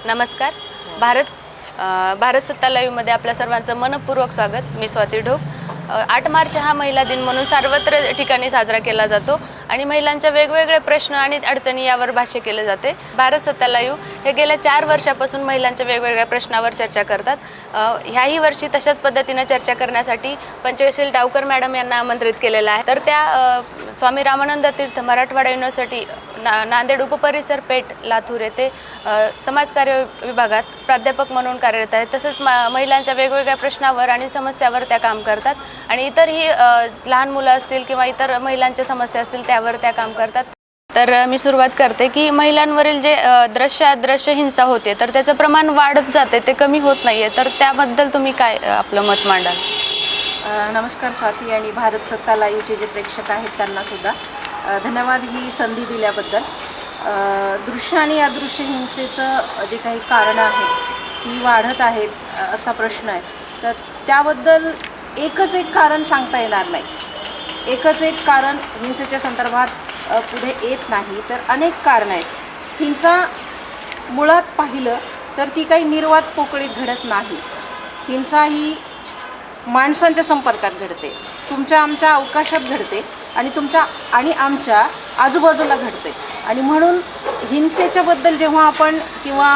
नमस्कार. भारत सत्ता लाईव्हमध्ये आपल्या सर्वांचं मनपूर्वक स्वागत. मी स्वाती ढोक. 8 मार्च हा महिला दिन म्हणून सर्वत्र ठिकाणी साजरा केला जातो आणि महिलांच्या वेगवेगळे प्रश्न आणि अडचणी यावर भाष्य केले जाते. भारत सत्ता लाईव्ह हे गेल्या 4 वर्षापासून महिलांच्या वेगवेगळ्या प्रश्नावर चर्चा करतात. ह्याही वर्षी तशाच पद्धतीने चर्चा करण्यासाठी पंचशील डावकर मॅडम यांना आमंत्रित केलेलं आहे. तर त्या स्वामी रामानंद तीर्थ मराठवाडा युनिव्हर्सिटी नांदेड उपपरिसर पेठ लातूर येथे समाजकार्य विभागात प्राध्यापक म्हणून कार्यरत आहेत. तसंच महिलांच्या वेगवेगळ्या प्रश्नावर आणि समस्यावर त्या काम करतात आणि इतरही लहान मुलं असतील किंवा इतर महिलांच्या समस्या असतील त्यावर त्या काम करतात. तर मी सुरुवात करते की महिलांवरील जे अदृश्य हिंसा होते तर त्याचं प्रमाण वाढत जाते, ते कमी होत नाही आहे. तर त्याबद्दल तुम्ही काय आपलं मत मांडाल? नमस्कार स्वाती आणि भारत सत्ता लाईव्हचे जे प्रेक्षक आहेत त्यांनासुद्धा धन्यवाद ही संधी दिल्याबद्दल. दृश्य आणि अदृश्य हिंसेचं जे काही कारणं आहेत ती वाढत आहेत असा प्रश्न आहे. तर त्याबद्दल एकच एक कारण सांगता येणार नाही. एकच एक कारण हिंसेच्या संदर्भात पुढे येत नाही, तर अनेक कारणं आहेत. हिंसा मुळात पाहिलं तर ती काही निर्वात पोकळीत घडत नाही. हिंसा ही माणसांच्या संपर्कात घडते, तुमच्या आमच्या अवकाशात घडते आणि तुमच्या आणि आमच्या आजूबाजूला घडते. आणि म्हणून हिंसेच्याबद्दल जेव्हा आपण किंवा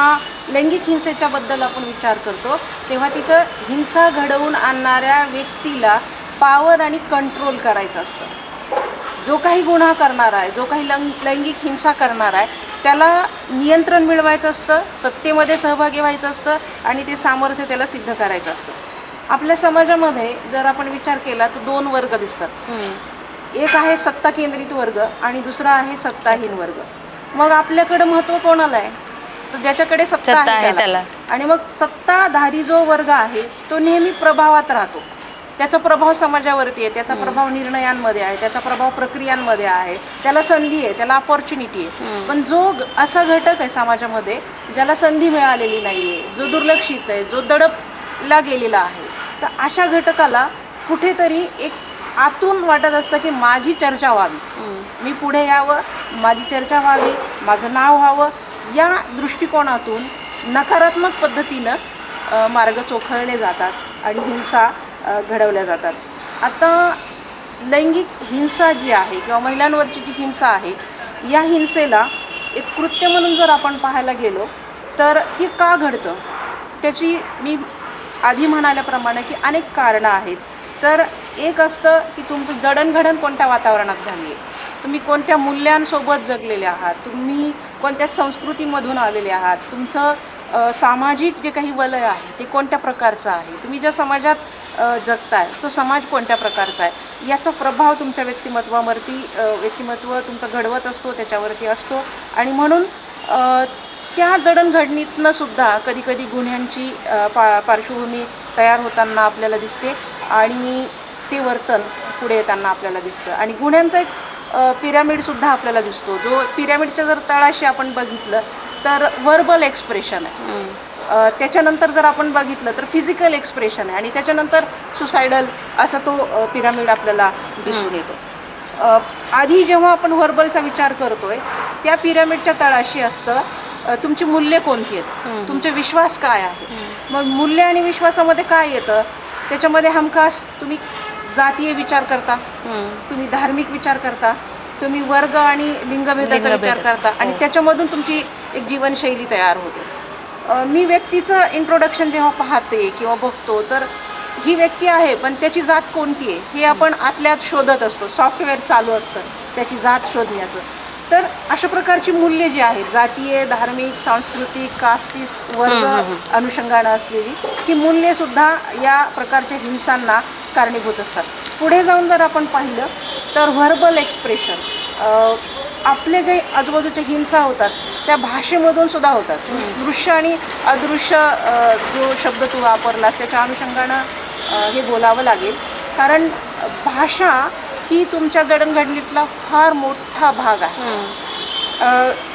लैंगिक हिंसेच्याबद्दल आपण विचार करतो तेव्हा तिथं हिंसा घडवून आणणाऱ्या व्यक्तीला पावर आणि कंट्रोल करायचं असतं. जो काही गुन्हा करणार आहे, जो काही लैंगिक हिंसा करणार आहे त्याला नियंत्रण मिळवायचं असतं, सत्तेमध्ये सहभागी व्हायचं असतं आणि ते सामर्थ्य त्याला सिद्ध करायचं असतं. आपल्या समाजामध्ये जर आपण विचार केला तर 2 वर्ग दिसतात. एक आहे सत्ता केंद्रित वर्ग आणि दुसरा आहे सत्ताहीन वर्ग. मग आपल्याकडे महत्त्व कोणाला आहे? तर ज्याच्याकडे सत्ता आहे त्याला. आणि मग सत्ताधारी जो वर्ग आहे तो नेहमी प्रभावात राहतो. त्याचा प्रभाव समाजावरती आहे, त्याचा प्रभाव निर्णयांमध्ये आहे, त्याचा प्रभाव प्रक्रियांमध्ये आहे, त्याला संधी आहे, त्याला अपॉर्च्युनिटी आहे. पण जो असा घटक आहे समाजामध्ये ज्याला संधी मिळालेली नाही आहे, जो दुर्लक्षित आहे, जो दडपला गेलेला आहे, तर अशा घटकाला कुठेतरी एक आतून वाटत असतं की माझी चर्चा व्हावी, मी पुढे यावं, माझी चर्चा व्हावी, माझं नाव व्हावं. या दृष्टिकोनातून नकारात्मक पद्धतीनं मार्ग चोखळले जातात आणि हिंसा घडवल्या जातात. आता लैंगिक हिंसा जी आहे किंवा महिलांवरची जी हिंसा आहे या हिंसेला एक कृत्य म्हणून जर आपण पाहायला गेलो तर ती का घडतं त्याची मी आधी म्हणाल्याप्रमाणे की अनेक कारणं आहेत. तर एक असतं की तुमचं जडणघडण कोणत्या वातावरणात झाली आहे, तुम्ही कोणत्या मूल्यांसोबत जगलेले आहात, तुम्ही कोणत्या संस्कृतीमधून आलेले आहात, तुमचं सामाजिक जे काही वलय आहे ते कोणत्या प्रकारचं आहे, तुम्ही ज्या समाजात जगताय तो समाज कोणत्या प्रकारचा आहे, याचा प्रभाव तुमच्या व्यक्तिमत्व तुमचं घडवत असतो, त्याच्यावरती असतो. आणि म्हणून त्या जडणघडणीतनं सुद्धा कधीकधी गुन्ह्यांची पार्श्वभूमी तयार होताना आपल्याला दिसते आणि ते वर्तन पुढे येताना आपल्याला दिसतं. आणि गुन्ह्यांचा एक पिरॅमिडसुद्धा आपल्याला दिसतो, जो पिरॅमिडच्या जर तळाशी आपण बघितलं तर व्हर्बल एक्सप्रेशन आहे, त्याच्यानंतर जर आपण बघितलं तर फिजिकल एक्सप्रेशन आहे आणि त्याच्यानंतर सुसायडल असा तो पिरॅमिड आपल्याला दिसून येतो. आधी जेव्हा आपण व्हर्बलचा विचार करतोय त्या पिरॅमिडच्या तळाशी असतं तुमची मूल्ये कोणती आहेत, तुमचे विश्वास काय आहे. मग मूल्य आणि विश्वासामध्ये काय येतं त्याच्यामध्ये हमखास तुम्ही जातीय विचार करता, तुम्ही धार्मिक विचार करता, तुम्ही वर्ग आणि लिंगभेदाचा विचार करता आणि त्याच्यामधून तुमची एक जीवनशैली तयार होते. मी व्यक्तीचं इंट्रोडक्शन जेव्हा पाहते किंवा बघतो तर ही व्यक्ती आहे पण त्याची जात कोणती आहे हे आपण आतल्यात शोधत असतो, सॉफ्टवेअर चालू असतं त्याची जात शोधण्याचं. तर अशा प्रकारची मूल्ये जी आहेत जातीय, धार्मिक, सांस्कृतिक, कास्टिस्ट, वर्ग अनुषंगानं असलेली ही मूल्येसुद्धा या प्रकारच्या हिंसांना कारणीभूत असतात. पुढे जाऊन जर आपण पाहिलं तर व्हर्बल एक्सप्रेशन आपले काही आजूबाजूच्या हिंसा होतात त्या भाषेमधून सुद्धा होतात. दृश्य आणि अदृश्य जो शब्द तू वापरलास त्याच्या अनुषंगानं हे बोलावं लागेल, कारण भाषा ही तुमच्या जडणघडणीतला फार मोठा भाग आहे.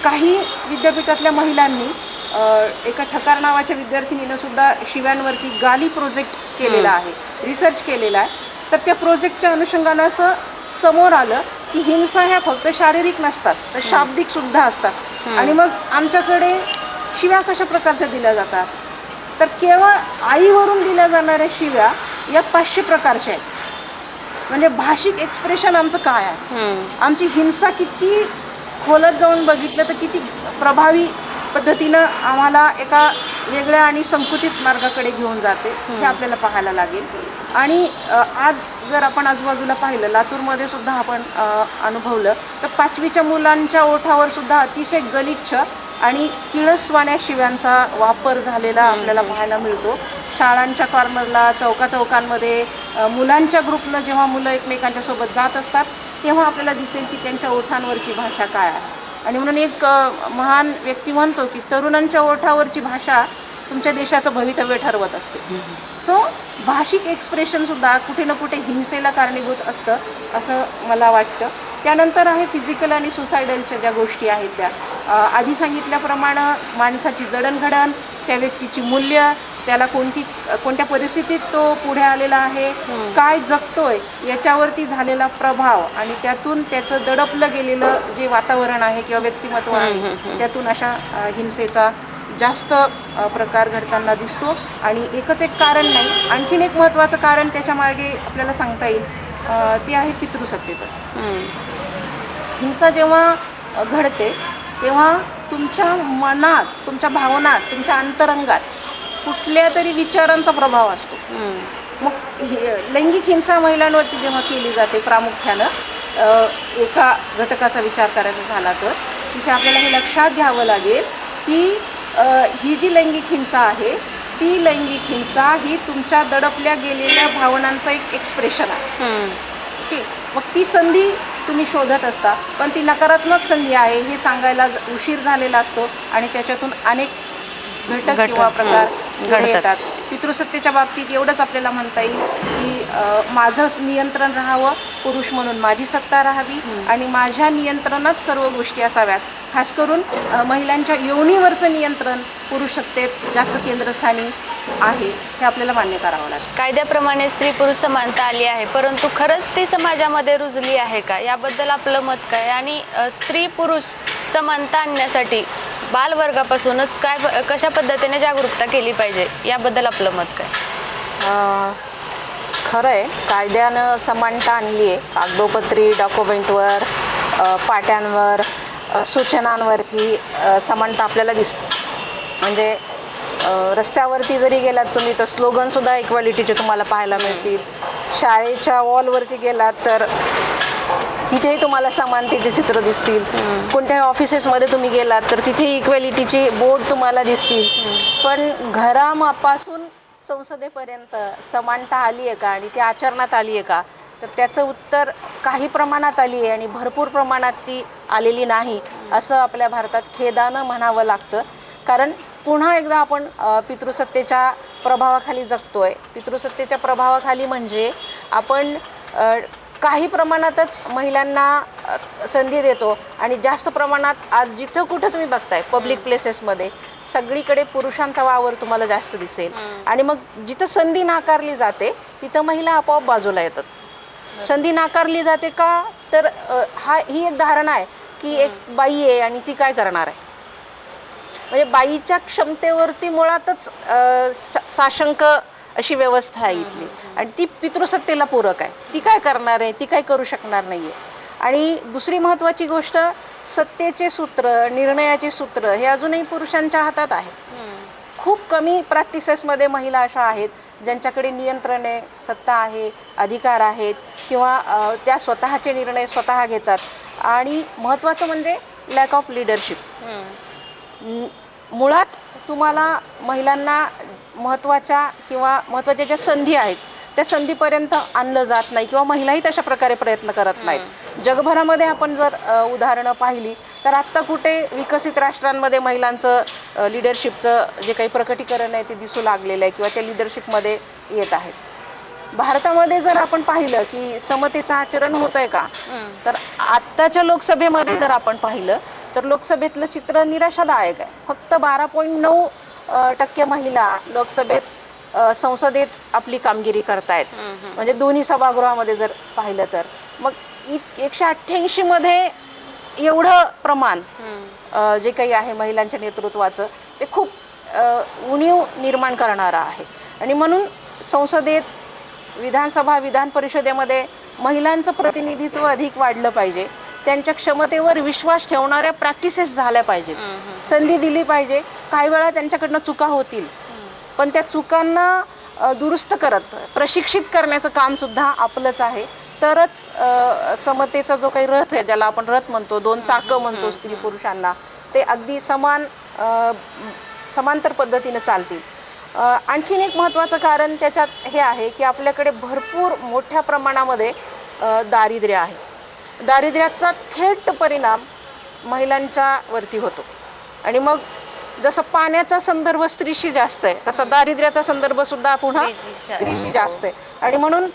काही विद्यापीठातल्या महिलांनी एका ठकार नावाच्या विद्यार्थिनीनं सुद्धा शिव्यांवरती गाली प्रोजेक्ट केलेला आहे, रिसर्च केलेला आहे. तर त्या प्रोजेक्टच्या अनुषंगानं असं समोर आलं की हिंसा ह्या फक्त शारीरिक नसतात तर शाब्दिकसुद्धा असतात. आणि मग आमच्याकडे शिव्या कशा प्रकारच्या दिल्या जातात, तर केवळ आईवरून दिल्या जाणाऱ्या शिव्या या 500 प्रकारच्या आहेत. म्हणजे भाषिक एक्सप्रेशन आमचं काय आहे, आमची हिंसा किती खोलात जाऊन बघितलं तर किती प्रभावी पद्धतीनं आम्हाला एका वेगळ्या आणि संकुचित मार्गाकडे घेऊन जाते हे आपल्याला पाहायला लागेल. आणि आज जर आपण आजूबाजूला पाहिलं, लातूरमध्ये सुद्धा आपण अनुभवलं तर 5वीच्या मुलांच्या ओठावर सुद्धा अतिशय गलिच्छ आणि किळसवाण्या शिव्यांचा वापर झालेला आपल्याला पाहायला मिळतो. शाळांच्या कॉर्नरला, चौकाचौकांमध्ये मुलांच्या ग्रुपनं जेव्हा मुलं एकमेकांच्या सोबत जात असतात तेव्हा आपल्याला दिसेल की त्यांच्या ओठांवरची भाषा काय आहे. आणि म्हणून एक महान व्यक्ती म्हणतो की तरुणांच्या ओठावरची भाषा तुमच्या देशाचं भवितव्य ठरवत असते. सो भाषिक एक्सप्रेशनसुद्धा कुठे ना कुठे हिंसेला कारणीभूत असतं असं मला वाटतं. त्यानंतर आहे फिजिकल आणि सुसायडलच्या ज्या गोष्टी आहेत त्या आधी सांगितल्याप्रमाणे माणसाची जडणघडण, त्या व्यक्तीची मूल्य, त्याला कोणत्या परिस्थितीत तो पुढे आलेला आहे, काय जगतोय याच्यावरती झालेला प्रभाव आणि त्यातून त्याचं दडपलं गेलेलं जे वातावरण आहे किंवा व्यक्तिमत्व आहे त्यातून अशा हिंसेचा जास्त प्रकार घडताना दिसतो. आणि एकच एक कारण नाही, आणखीन एक महत्त्वाचं कारण त्याच्यामागे आपल्याला सांगता येईल ते आहे पितृसत्तेचं. हिंसा जेव्हा घडते तेव्हा तुमच्या मनात, तुमच्या भावनात, तुमच्या अंतरंगात कुठल्या तरी विचारांचा प्रभाव असतो. मग लैंगिक हिंसा महिलांवरती जेव्हा केली जाते प्रामुख्यानं एका घटकाचा विचार करायचा झाला तर तिथे आपल्याला हे लक्षात घ्यावं लागेल की ही जी लैंगिक हिंसा आहे ती लैंगिक हिंसा ही तुमच्या दडपल्या गेलेल्या भावनांचं एक एक्सप्रेशन आहे. ओके, मग ती संधी तुम्ही शोधत असता पण ती नकारात्मक संधी आहे हे सांगायला उशीर झालेला असतो आणि त्याच्यातून अनेक घटक किंवा प्रकार घडे येतात. पितृसत्तेच्या बाबतीत एवढंच आपल्याला म्हणता येईल की माझं नियंत्रण राहावं, पुरुष म्हणून माझी सत्ता राहावी आणि माझ्या नियंत्रणात सर्व गोष्टी असाव्यात. खास करून महिलांच्या योनीवरचं नियंत्रण पुरुष सत्तेत जास्त केंद्रस्थानी आहे हे आपल्याला मान्य करावं लागेल. कायद्याप्रमाणे स्त्री पुरुष समानता आली आहे, परंतु खरंच ती समाजामध्ये रुजली आहे का याबद्दल आपलं मत काय? आणि स्त्री पुरुष समानता आणण्यासाठी बालवर्गापासूनच कशा पद्धतीने जागरूकता केली पाहिजे याबद्दल आपलं मत काय? खरं आहे, कायद्यानं समानता आणली आहे. कागदोपत्री डॉक्युमेंटवर, पाट्यांवर, सूचनांवरती समानता आपल्याला दिसते. म्हणजे रस्त्यावरती जरी गेलात तुम्ही तर स्लोगनसुद्धा इक्वॅलिटीचे तुम्हाला पाहायला मिळतील. शाळेच्या वॉलवरती गेलात तर तिथेही तुम्हाला समानतेचे चित्र दिसतील. कोणत्याही ऑफिसेसमध्ये तुम्ही गेलात तर तिथे इक्वॅलिटीचे बोर्ड तुम्हाला दिसतील. पण घरापासून संसदेपर्यंत समानता आली आहे का आणि ती आचरणात आली आहे का, तर त्याचं उत्तर काही प्रमाणात आली आहे आणि भरपूर प्रमाणात ती आलेली नाही असं आपल्या भारतात खेदानं म्हणावं लागतं. कारण पुन्हा एकदा आपण पितृसत्तेच्या प्रभावाखाली जगतोय. पितृसत्तेच्या प्रभावाखाली म्हणजे आपण काही प्रमाणातच महिलांना संधी देतो आणि जास्त प्रमाणात आज जिथं कुठं तुम्ही बघताय पब्लिक प्लेसेसमध्ये सगळीकडे पुरुषांचा वावर तुम्हाला जास्त दिसेल. आणि मग जिथं संधी नाकारली जाते तिथं महिला आपोआप बाजूला येतात. संधी नाकारली जाते का, तर ही एक धारणा आहे की एक बाई आहे आणि ती काय करणार आहे. म्हणजे बाईच्या क्षमतेवरती मुळातच साशंक अशी व्यवस्था आहे इथली आणि ती पितृसत्तेला पूरक आहे. ती काय करणार आहे, ती काय करू शकणार नाही आहे. आणि दुसरी महत्त्वाची गोष्ट, सत्तेचे सूत्र, निर्णयाचे सूत्र हे अजूनही पुरुषांच्या हातात आहे. खूप कमी प्रॅक्टिसेसमध्ये महिला अशा आहेत ज्यांच्याकडे नियंत्रण आहे, सत्ता आहे, अधिकार आहेत किंवा त्या स्वतःचे निर्णय स्वतः घेतात. आणि महत्त्वाचं म्हणजे लॅक ऑफ लिडरशिप. मुळात तुम्हाला महिलांना महत्त्वाच्या ज्या संधी आहेत त्या संधीपर्यंत आणलं जात नाही किंवा महिलाही तशा प्रकारे प्रयत्न करत नाहीत. जगभरामध्ये आपण जर उदाहरणं पाहिली तर आत्ता कुठे विकसित राष्ट्रांमध्ये महिलांचं लिडरशिपचं जे काही प्रकटीकरण आहे ते दिसू लागलेलं आहे किंवा त्या लिडरशिपमध्ये येत आहेत. भारतामध्ये जर आपण पाहिलं की समतेचं आचरण होतंय का, तर आत्ताच्या लोकसभेमध्ये जर आपण पाहिलं तर लोकसभेतलं चित्र निराशादायक आहे. फक्त 12.9% महिला लोकसभेत संसदेत आपली कामगिरी करतायत. म्हणजे दोन्ही सभागृहामध्ये जर पाहिलं तर मग 188 मध्ये एवढं प्रमाण जे काही आहे महिलांच्या नेतृत्वाचं ते खूप उणीव निर्माण करणारं आहे. आणि म्हणून संसदेत, विधानसभा, विधान परिषदेमध्ये महिलांचं प्रतिनिधित्व अधिक वाढलं पाहिजे. त्यांच्या क्षमतेवर विश्वास ठेवणाऱ्या प्रॅक्टिसेस झाल्या पाहिजेत. संधी दिली पाहिजे. काही वेळा त्यांच्याकडनं चुका होतील, पण त्या चुकांना दुरुस्त करत प्रशिक्षित करण्याचं कामसुद्धा आपलंच आहे. तरच समतेचा जो काही रथ आहे, ज्याला आपण रथ म्हणतो, दोन चाकं म्हणतो स्त्री पुरुषांना, ते अगदी समांतर पद्धतीने चालतील. आणखीन एक महत्त्वाचं कारण त्याच्यात हे आहे की आपल्याकडे भरपूर मोठ्या प्रमाणामध्ये दारिद्र्य आहे. दारिद्र्याचा थेट परिणाम महिलांच्या वरती होतो. आणि मग जसं पाण्याचा संदर्भ स्त्रीशी जास्त आहे, तसा दारिद्र्याचा संदर्भ सुद्धा पुन्हा स्त्रीशी जास्त आहे. आणि म्हणून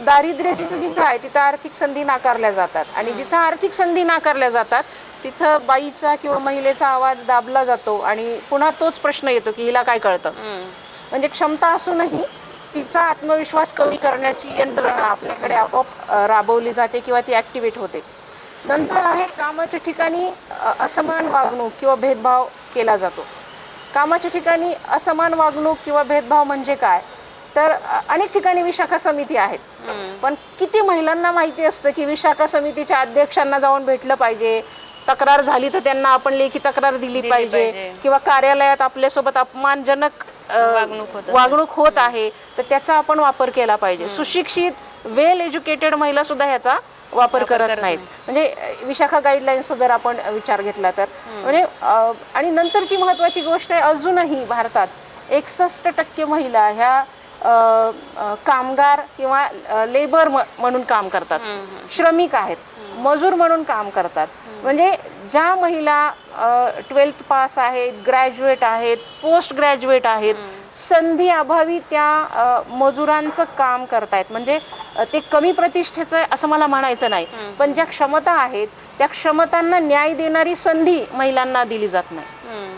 दारिद्र्य जिथं आहे तिथं आर्थिक संधी नाकारल्या जातात. आणि जिथं आर्थिक संधी नाकारल्या जातात तिथं बाईचा किंवा महिलेचा आवाज दाबला जातो. आणि पुन्हा तोच प्रश्न येतो की हिला काय कळतं. म्हणजे क्षमता असूनही तिचा आत्मविश्वास कमी करण्याची यंत्रणा आपल्याकडे आपोआप राबवली जाते किंवा ती ॲक्टिवेट होते. नंतर आहे कामाच्या ठिकाणी असमान वागणूक किंवा भेदभाव केला जातो. कामाच्या ठिकाणी असमान वागणूक किंवा भेदभाव म्हणजे काय, तर अनेक ठिकाणी विशाखा समिती आहेत, पण किती महिलांना माहिती असतं की विशाखा समितीच्या अध्यक्षांना जाऊन भेटलं पाहिजे, तक्रार झाली तर त्यांना आपण लेखी तक्रार दिली पाहिजे, किंवा कार्यालयात आपल्यासोबत अपमानजनक वागणूक होत आहे तर त्याचा आपण वापर केला पाहिजे. सुशिक्षित वेल एज्युकेटेड महिला सुद्धा ह्याचा वापर करत नाहीत. म्हणजे विशाखा गाईडलाईन्सचा जर आपण विचार घेतला तर म्हणजे आणि नंतरची महत्त्वाची गोष्ट आहे, अजूनही भारतात 61% महिला ह्या कामगार किंवा लेबर म्हणून काम करतात, श्रमिक आहेत, मजूर म्हणून काम करतात. म्हणजे ज्या महिला 12th पास आहेत, ग्रॅज्युएट आहेत, पोस्ट ग्रॅज्युएट आहेत, संधी अभावी त्या मजुरांचं काम करतायत. म्हणजे ते कमी प्रतिष्ठेचं असं मला म्हणायचं नाही, पण ज्या क्षमता आहेत त्या क्षमतांना न्याय देणारी संधी महिलांना दिली जात नाही,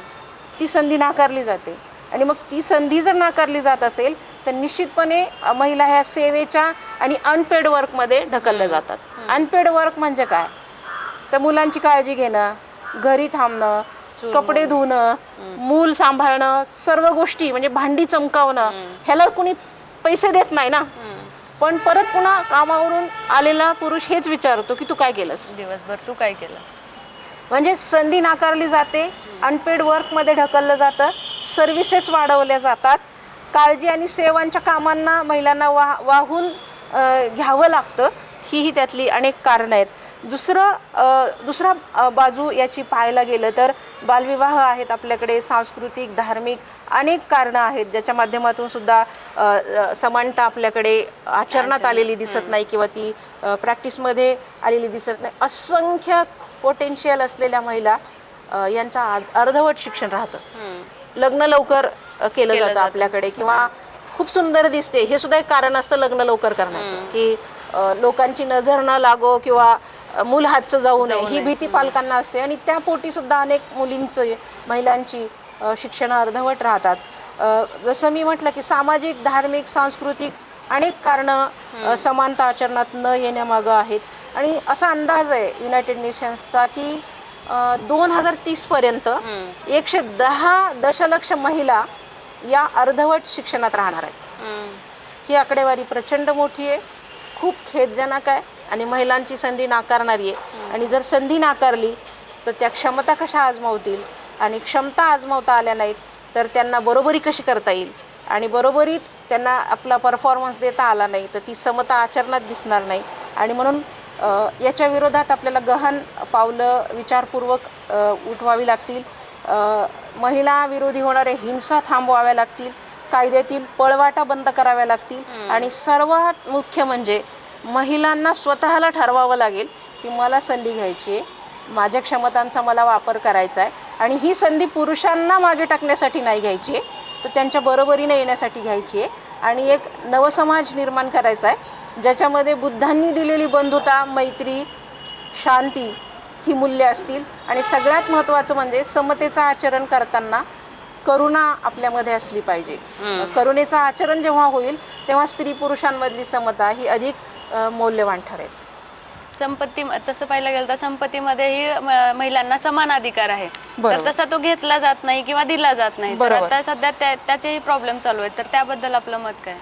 ती संधी नाकारली जाते. आणि मग ती संधी जर नाकारली जात असेल तर निश्चितपणे महिला ह्या सेवेच्या आणि अनपेड वर्कमध्ये ढकलल्या जातात. अनपेड वर्क म्हणजे काय, तर मुलांची काळजी घेणं, घरी थांबणं, कपडे धुणं, मूल सांभाळणं, सर्व गोष्टी म्हणजे भांडी चमकावणं, ह्याला कुणी पैसे देत नाही ना. पण परत पुन्हा कामावरून आलेला पुरुष हेच विचारतो की तू काय केलंस दिवसभर, तू काय केलं. म्हणजे संधी नाकारली जाते, अनपेड वर्कमध्ये ढकललं जातं, सर्व्हिसेस वाढवल्या जातात, काळजी आणि सेवांच्या कामांना महिलांना वाहून घ्यावं लागतं. ही त्यातली अनेक कारणं आहेत. दुसरा बाजू याची पाहायला गेलं तर बालविवाह आहेत आपल्याकडे, सांस्कृतिक, धार्मिक अनेक कारणं आहेत ज्याच्या माध्यमातून सुद्धा समानता आपल्याकडे आचरणात आलेली दिसत नाही किंवा ती प्रॅक्टिसमध्ये आलेली दिसत नाही. असंख्य पोटेन्शियल असलेल्या महिला यांचा अर्धवट शिक्षण राहतं, लग्न लवकर केलं जातं आपल्याकडे, किंवा खूप सुंदर दिसते हे सुद्धा एक कारण असतं लग्न लवकर करण्याचं, की लोकांची नजर न लागो किंवा मूल हातचं जाऊ नये ही भीती पालकांना असते. आणि त्या पोटी सुद्धा अनेक महिलांची शिक्षण अर्धवट राहतात. जसं मी म्हटलं की सामाजिक, धार्मिक, सांस्कृतिक अनेक कारणं समानता आचरणात न येण्यामागं आहेत. आणि असा अंदाज आहे युनायटेड नेशन्सचा की 2030 पर्यंत 110 दशलक्ष महिला या अर्धवट शिक्षणात राहणार आहेत. ही आकडेवारी प्रचंड मोठी आहे, खूप खेदजनक आहे आणि महिलांची संधी नाकारणारी आहे. आणि जर संधी नाकारली तर त्या क्षमता कशा आजमावतील, आणि क्षमता आजमावता आल्या नाहीत तर त्यांना बरोबरी कशी करता येईल, आणि बरोबरीत त्यांना आपला परफॉर्मन्स देता आला नाही तर ती समता आचरणात दिसणार नाही. आणि म्हणून याच्या विरोधात आपल्याला गहन पावलं विचारपूर्वक उठवावी लागतील. महिला विरोधी होणारे हिंसा थांबवाव्या लागतील, कायद्यातील पळवाटा बंद कराव्या लागतील. आणि सर्वात मुख्य म्हणजे महिलांना स्वतःला ठरवावं लागेल की मला संधी घ्यायची आहे, माझ्या क्षमतांचा मला वापर करायचा आहे. आणि ही संधी पुरुषांना मागे टाकण्यासाठी नाही घ्यायची आहे, तर त्यांच्या बरोबरीने येण्यासाठी घ्यायची आहे. आणि एक नवसमाज निर्माण करायचा आहे ज्याच्यामध्ये बुद्धांनी दिलेली बंधुता, मैत्री, शांती ही मूल्य असतील. आणि सगळ्यात महत्त्वाचं म्हणजे समतेचं आचरण करताना करुणा आपल्यामध्ये असली पाहिजे. करुणेचं आचरण जेव्हा होईल तेव्हा स्त्री पुरुषांमधली समता ही अधिक मौल्यवान ठरेल. संपत्ती तसं पाहायला गेलं तर संपत्तीमध्येही महिलांना समान अधिकार आहे, तर बरोबर. तसा तो घेतला जात नाही किंवा दिला जात नाही. तर बरोबर. आता सध्या त्याचेही प्रॉब्लेम चालू आहेत, तर त्याबद्दल आपलं मत काय?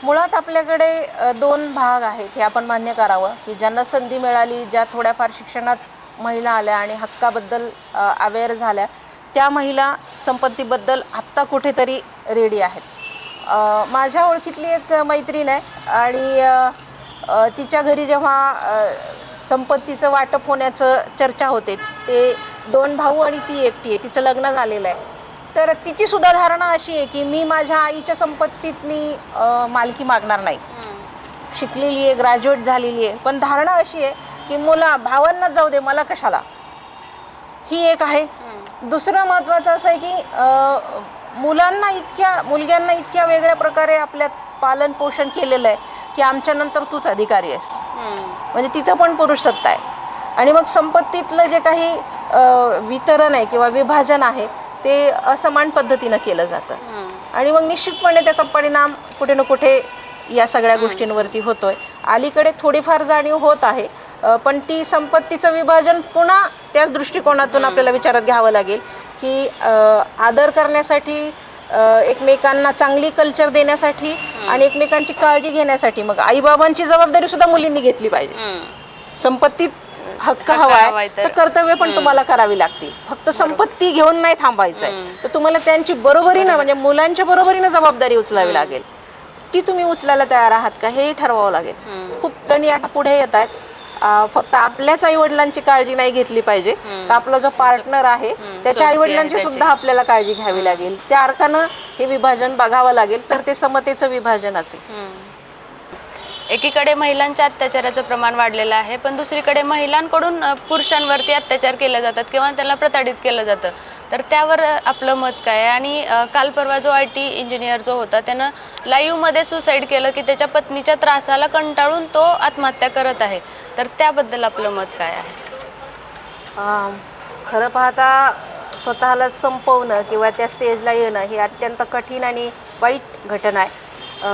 मुळात आपल्याकडे दोन भाग आहेत हे आपण मान्य करावं, की ज्यांना संधी मिळाली, ज्या थोड्याफार शिक्षणात महिला आल्या आणि हक्काबद्दल अवेअर झाल्या, त्या महिला संपत्तीबद्दल आत्ता कुठेतरी रेडी आहेत. माझ्या ओळखीतली एक मैत्रीण आहे आणि तिच्या घरी जेव्हा संपत्तीचं वाटप होण्याचं चर्चा होते, ते 2 भाऊ आणि ती एकटी आहे, तिचं लग्न झालेलं आहे. तर तिची सुद्धा धारणा अशी आहे की मी माझ्या आईच्या संपत्तीत मी मालकी मागणार नाही. शिकलेली आहे, ग्रॅज्युएट झालेली आहे, पण धारणा अशी आहे की भावांना जाऊ दे, मला कशाला. ही एक आहे. दुसरं महत्त्वाचं असं आहे की मुलग्यांना इतक्या वेगळ्या प्रकारे आपल्यात पालन पोषण केलेलं आहे की आमच्यानंतर तूच अधिकारी आहेस. म्हणजे तिथं पण पुरुष सत्ता आहे. आणि मग संपत्तीतलं जे काही वितरण आहे किंवा विभाजन आहे ते असमान पद्धतीनं केलं जातं. आणि मग निश्चितपणे त्याचा परिणाम कुठे ना कुठे या सगळ्या गोष्टींवरती होतोय. अलीकडे थोडीफार जाणीव होत आहे, पण ती संपत्तीचं विभाजन पुन्हा त्याच दृष्टिकोनातून आपल्याला विचारात घ्यावं लागेल की आदर करण्यासाठी, एकमेकांना चांगली कल्चर देण्यासाठी आणि एकमेकांची काळजी घेण्यासाठी मग आईबाबांची जबाबदारी सुद्धा मुलींनी घेतली पाहिजे. संपत्तीत हक्क हवा आहे तर कर्तव्य पण तुम्हाला करावी लागतील. फक्त संपत्ती घेऊन नाही थांबायचं आहे, तर तुम्हाला त्यांची बरोबरीनं म्हणजे मुलांच्या बरोबरीनं जबाबदारी उचलावी लागेल. ती तुम्ही उचलायला तयार आहात का हे ठरवावं लागेल. खूप जणी आता पुढे येत आहेत, फक्त आपल्याच आईवडिलांची काळजी नाही घेतली पाहिजे, तर आपला जो पार्टनर आहे त्याच्या आईवडिलांची सुद्धा आपल्याला काळजी घ्यावी लागेल. त्या अर्थानं हे विभाजन बघावं लागेल, तर ते समतेचं विभाजन असेल. एकीकडे महिलांच्या अत्याचाराचं प्रमाण वाढलेलं आहे, पण दुसरीकडे महिलांकडून पुरुषांवरती अत्याचार केले जातात किंवा त्याला प्रताडित केलं जातं. तर त्यावर आपलं मत काय आहे? आणि काल परवा जो IT इंजिनियर जो होता त्यानं लाईव्हमध्ये सुसाईड केलं की त्याच्या पत्नीच्या त्रासाला कंटाळून तो आत्महत्या करत आहे, तर त्याबद्दल आपलं मत काय आहे? खरं पाहता स्वतःला संपवणं किंवा त्या स्टेजला येणं ही अत्यंत कठीण आणि वाईट घटना आहे.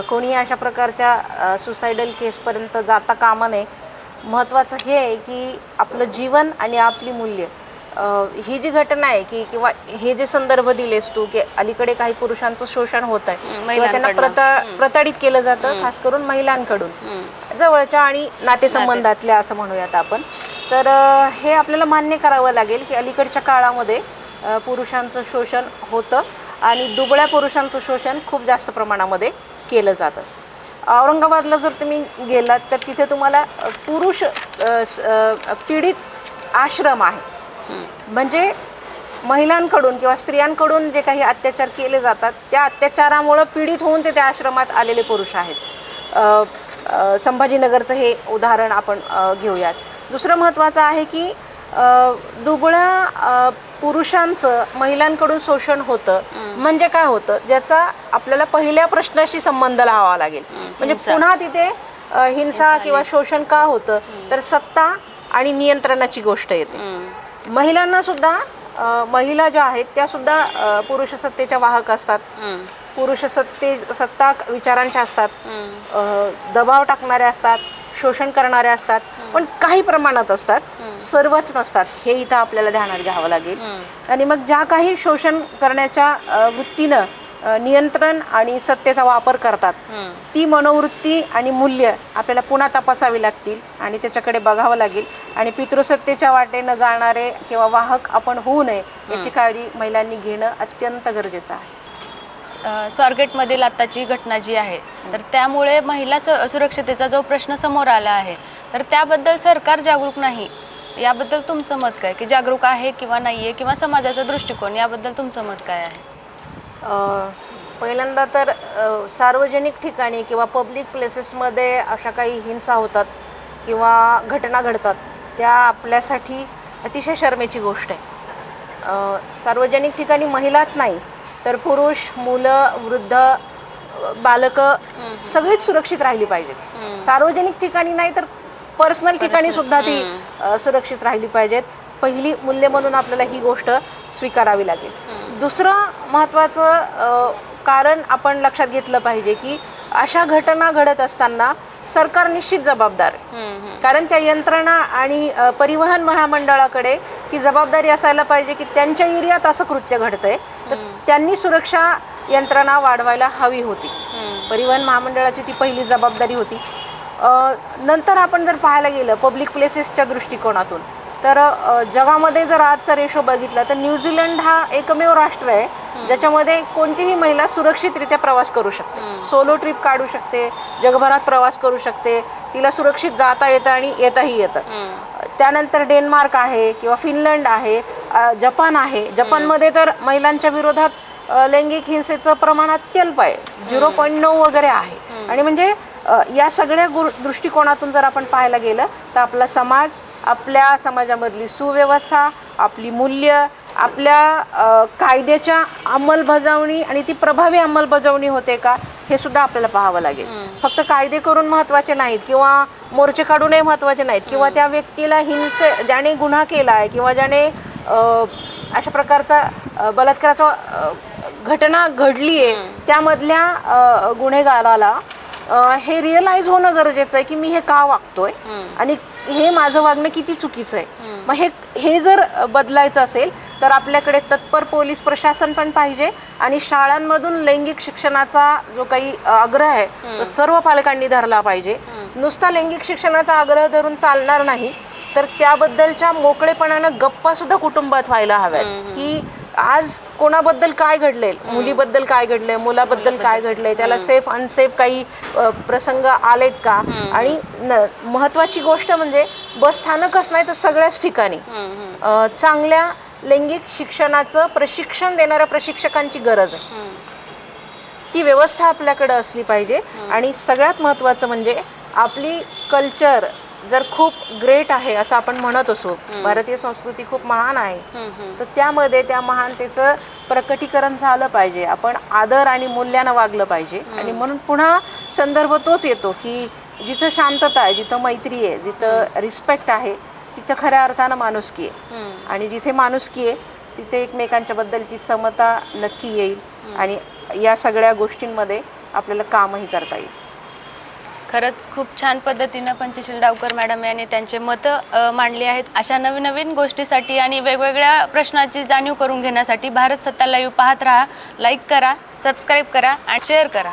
कोणीही अशा प्रकारच्या सुसायडल केसपर्यंत जाता कामा नये. महत्त्वाचं हे आहे की आपलं जीवन आणि आपली मूल्य, ही जी घटना आहे की किंवा हे जे संदर्भ दिलेस तू की अलीकडे काही पुरुषांचं शोषण होत आहे किंवा त्यांना प्रताडित केलं जातं, खास करून महिलांकडून, जवळच्या आणि नातेसंबंधातल्या असं म्हणूयात आपण. तर हे आपल्याला मान्य करावं लागेल की अलीकडच्या काळामध्ये पुरुषांचं शोषण होतं आणि दुबळ्या पुरुषांचं शोषण खूप जास्त प्रमाणामध्ये केलं जातं. औरंगाबादला जर तुम्ही गेलात तर तिथे तुम्हाला पुरुष पीडित आश्रम आहे. म्हणजे महिलांकडून किंवा स्त्रियांकडून जे काही अत्याचार केले जातात त्या अत्याचारामुळं पीडित होऊन ते त्या आश्रमात आलेले पुरुष आहेत. संभाजीनगरचं हे उदाहरण आपण घेऊयात. दुसरं महत्त्वाचं आहे की दुबळ्या पुरुषांचं महिलांकडून शोषण होतं म्हणजे काय होतं, ज्याचा आपल्याला पहिल्या प्रश्नाशी संबंध लावावा लागेल. म्हणजे पुन्हा तिथे हिंसा किंवा शोषण का होतं, तर सत्ता आणि नियंत्रणाची गोष्ट येते. महिलांना सुद्धा, महिला ज्या आहेत त्या सुद्धा पुरुष सत्तेच्या वाहक असतात, पुरुष सत्ता विचारांच्या असतात, दबाव टाकणाऱ्या असतात, शोषण करणाऱ्या असतात, पण काही प्रमाणात असतात, सर्वच नसतात. हे इथं आपल्याला ध्यानात घ्यावं लागेल. आणि मग ज्या काही शोषण करण्याच्या वृत्तीनं नियंत्रण आणि सत्तेचा वापर करतात, ती मनोवृत्ती आणि मूल्य आपल्याला पुन्हा तपासावी लागतील आणि त्याच्याकडे बघावं लागेल. आणि पितृसत्तेच्या वाटेनं जाणारे किंवा वाहक आपण होऊ नये याची काळजी महिलांनी घेणं अत्यंत गरजेचं आहे. स्वारगेटमधील आत्ताची घटना जी आहे, तर त्यामुळे महिला सुरक्षतेचा जो प्रश्न समोर आला आहे, तर त्याबद्दल सरकार जागरूक नाही, याबद्दल तुमचं मत काय? की जागरूक आहे किंवा नाही आहे, किंवा समाजाचा दृष्टिकोन, याबद्दल तुमचं मत काय आहे? पहिल्यांदा तर सार्वजनिक ठिकाणी किंवा पब्लिक प्लेसेसमध्ये अशा काही हिंसा होतात किंवा घटना घडतात, त्या आपल्यासाठी अतिशय शरमेची गोष्ट आहे. सार्वजनिक ठिकाणी महिलाच नाही तर पुरुष, मुलं, वृद्ध, बालकं सगळीच सुरक्षित राहिली पाहिजेत. सार्वजनिक ठिकाणी नाही तर पर्सनल ठिकाणी सुद्धा ती सुरक्षित राहिली पाहिजेत. पहिली मूल्य म्हणून आपल्याला ही गोष्ट स्वीकारावी लागेल. दुसरं महत्त्वाचं कारण आपण लक्षात घेतलं पाहिजे की अशा घटना घडत असताना सरकार निश्चित जबाबदार आहे. कारण त्या यंत्रणा आणि परिवहन महामंडळाकडे ही जबाबदारी असायला पाहिजे की त्यांच्या एरियात असं कृत्य घडतंय तर त्यांनी सुरक्षा यंत्रणा वाढवायला हवी होती. परिवहन महामंडळाची ती पहिली जबाबदारी होती. नंतर आपण जर पाहायला गेलं पब्लिक प्लेसेसच्या दृष्टिकोनातून तर जगामध्ये जर आजचा रेशो बघितला तर न्यूझीलंड हा एकमेव राष्ट्र आहे ज्याच्यामध्ये कोणतीही महिला सुरक्षितरित्या प्रवास करू शकते, सोलो ट्रिप काढू शकते, जगभरात प्रवास करू शकते, तिला सुरक्षित जाता येतं आणि येताही येतं. त्यानंतर डेन्मार्क आहे किंवा फिनलंड आहे, जपान आहे. जपानमध्ये तर महिलांच्या विरोधात लैंगिक हिंसेचं प्रमाण अत्यल्प आहे, 0.9 वगैरे आहे. आणि म्हणजे या सगळ्या दृष्टिकोनातून जर आपण पाहायला गेलं तर आपला समाज, आपल्या समाजामधली सुव्यवस्था, आपली मूल्य, आपल्या कायद्याच्या अंमलबजावणी आणि ती प्रभावी अंमलबजावणी होते का हे सुद्धा आपल्याला पाहावं लागेल. फक्त कायदे करून महत्त्वाचे नाहीत किंवा मोर्चे काढूनही महत्त्वाचे नाहीत किंवा त्या व्यक्तीला ज्याने गुन्हा केला आहे किंवा ज्याने अशा प्रकारचा बलात्काराचा घटना घडली आहे त्यामधल्या गुन्हेगाराला हे रिअलाइज होणं गरजेचं आहे की मी हे का वागतोय आणि हे माझं वागणं किती चुकीचं आहे. मग हे जर बदलायचं असेल तर आपल्याकडे तत्पर पोलीस प्रशासन पण पाहिजे आणि शाळांमधून लैंगिक शिक्षणाचा जो काही आग्रह आहे तो सर्व पालकांनी धरला पाहिजे. नुसता लैंगिक शिक्षणाचा आग्रह धरून चालणार नाही तर त्याबद्दलच्या मोकळेपणानं गप्पा सुद्धा कुटुंबात व्हायला हव्यात की आज कोणाबद्दल काय घडलंय, मुलीबद्दल काय घडलंय, मुलाबद्दल काय घडलंय, त्याला सेफ अनसेफ काही प्रसंग आलेत का. आणि महत्त्वाची गोष्ट म्हणजे बस स्थानकच नाही तर सगळ्याच ठिकाणी चांगल्या लैंगिक शिक्षणाचं प्रशिक्षण देणाऱ्या प्रशिक्षकांची गरज आहे. ती व्यवस्था आपल्याकडे असली पाहिजे. आणि सगळ्यात महत्त्वाचं म्हणजे आपली कल्चर जर खूप ग्रेट आहे असं आपण म्हणत असो, भारतीय संस्कृती खूप महान आहे, तर त्यामध्ये त्या महानतेचं प्रकटीकरण झालं पाहिजे. आपण आदर आणि मूल्यानं वागलं पाहिजे. आणि म्हणून पुन्हा संदर्भ तोच येतो की जिथं शांतता आहे, जिथं मैत्री आहे, जिथं रिस्पेक्ट आहे, तिथं खऱ्या अर्थानं माणुसकी आहे. आणि जिथे माणुसकी आहे तिथे एकमेकांच्या बद्दलची समता नक्की येईल आणि या सगळ्या गोष्टींमध्ये आपल्याला कामही करता येईल. खरंच खूप छान पद्धतीनं पंचशील डावकर मॅडम यांनी त्यांचे मतं मांडली आहेत. अशा नवीन नवीन गोष्टीसाठी आणि वेगवेगळ्या प्रश्नाची जाणीव करून घेण्यासाठी भारत सत्ता लाईव्ह पाहत राहा, लाईक करा, सबस्क्राईब करा आणि शेअर करा.